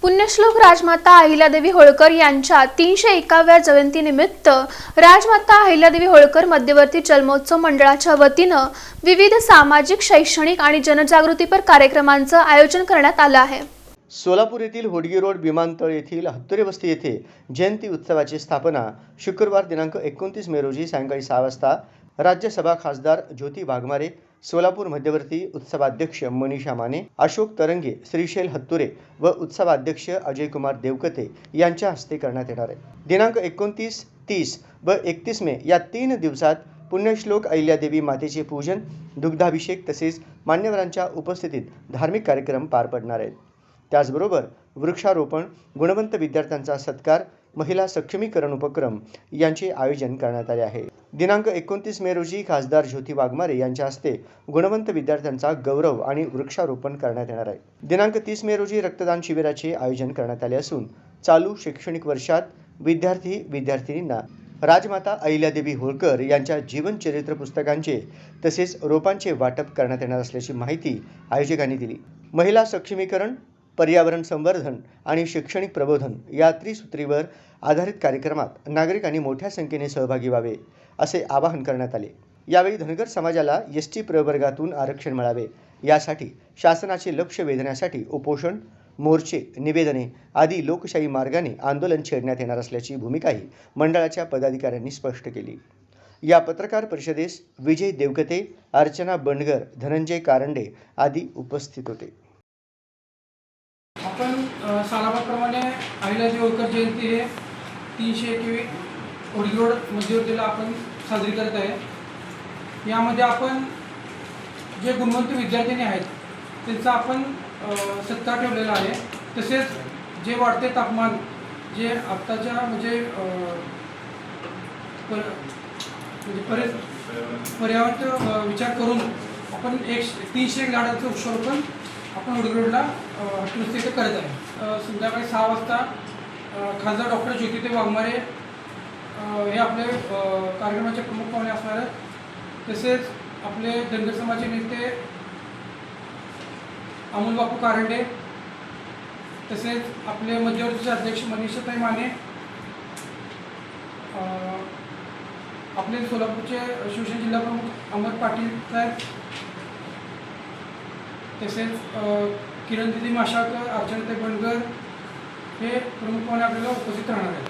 पुण्यश्लोक राजमाता अहिल्यादेवी होळकर यांच्या 301व्या जयंतीनिमित्त राजमाता अहिल्यादेवी होळकर मध्यवर्ती जन्मोत्सव मंडळाच्या वतीनं विविध सामाजिक, शैक्षणिक आणि जनजागृतीपर कार्यक्रमांचं आयोजन करण्यात आलं आहे। सोलापूर येथील होडगी रोड विमानतळ येथील हत्तुरे वस्ती येथे जयंती उत्सवाची स्थापना शुक्रवार दिनांक 29 मे रोजी सायंकाळी 6 वाजता राज्यसभा खासदार ज्योती वाघमारे, सोलापूर मध्यवर्ती उत्सवाध्यक्ष मनीषा माने, अशोक तरंगे, श्रीशैल हत्तुरे व उत्सवाध्यक्ष अजय कुमार देवकते यांच्या हस्ते करण्यात येणार आहे। दिनांक 29, 30 व 31 मे या 3 दिवसात पुण्यश्लोक अहिल्यादेवी मातेचे पूजन, दुग्धाभिषेक तसेच मान्यवरांच्या उपस्थितीत धार्मिक कार्यक्रम पार पडणार आहेत। त्याचबरोबर वृक्षारोपण, गुणवंत विद्यार्थ्यांचा सत्कार, महिला सक्षमीकरण उपक्रम यांचे आयोजन करण्यात आले आहे। दिनांक 29 मे रोजी खासदार ज्योती वाघमारे यांच्या हस्ते गुणवंत विद्यार्थ्यांचा गौरव आणि वृक्षारोपण करण्यात येणार आहे। दिनांक 30 मे रोजी रक्तदान शिबिराचे आयोजन करण्यात आले असून चालू शैक्षणिक वर्षात विद्यार्थी-विद्यार्थिनींना राजमाता अहिल्यादेवी होळकर यांच्या जीवनचरित्र पुस्तकांचे तसेच रोपांचे वाटप करण्यात येणार असल्याची माहिती आयोजकांनी दिली। महिला सक्षमीकरण, पर्यावरण संवर्धन आणि शैक्षणिक प्रबोधन या त्रिसूत्रीवर आधारित कार्यक्रमात नागरिकांनी मोठ्या संख्येने सहभागी व्हावे असे आवाहन करण्यात आले। यावेळी धनगर समाजाला एसटी प्रवर्गातून आरक्षण मिळावे यासाठी शासनाचे लक्ष वेधण्यासाठी उपोषण, मोर्चे, निवेदने आदी लोकशाही मार्गाने आंदोलन छेडण्यात येणार असल्याची भूमिकाही मंडळाच्या पदाधिकाऱ्यांनी स्पष्ट केली। या पत्रकार परिषदेस विजय देवकते, अर्चना बंडगर, धनंजय कारंडे आदी उपस्थित होते। आपण सालाबादप्रमाणे अहिल्यादेवी होळकर जयंती हे 301वी होडगी रोड मध्यवर्तीला आपण साजरी करत आहे। यामध्ये आपण जे गुणवंत विद्यार्थिनी आहेत त्यांचा आपण सत्कार ठेवलेला आहे। तसेच जे वाढते तापमान जे आत्ताच्या पर्यावरणाचा विचार करून आपण 301 झाडांचं वृक्षारोपण आपण होडगी रोडला हत्तुरे करत आहे। संध्याकाळी 6 वाजता खासदार डॉक्टर ज्योती वाघमारे हे आपले कार्यक्रमाचे प्रमुख पाहुणे असणार आहेत। तसेच आपले धनगर समाजाचे नेते अमोल बापू कारंडे, तसेच आपले मध्यवर्तीचे अध्यक्ष मनीषा माने, आपले सोलापूरचे शिवसेना जिल्हा प्रमुख अमर पाटील साहेब, तसेच किरण दिदी माशाळकर, अर्चना बंडगर हे प्रमुख पाहुणे आपल्याला उपस्थित राहणार आहेत।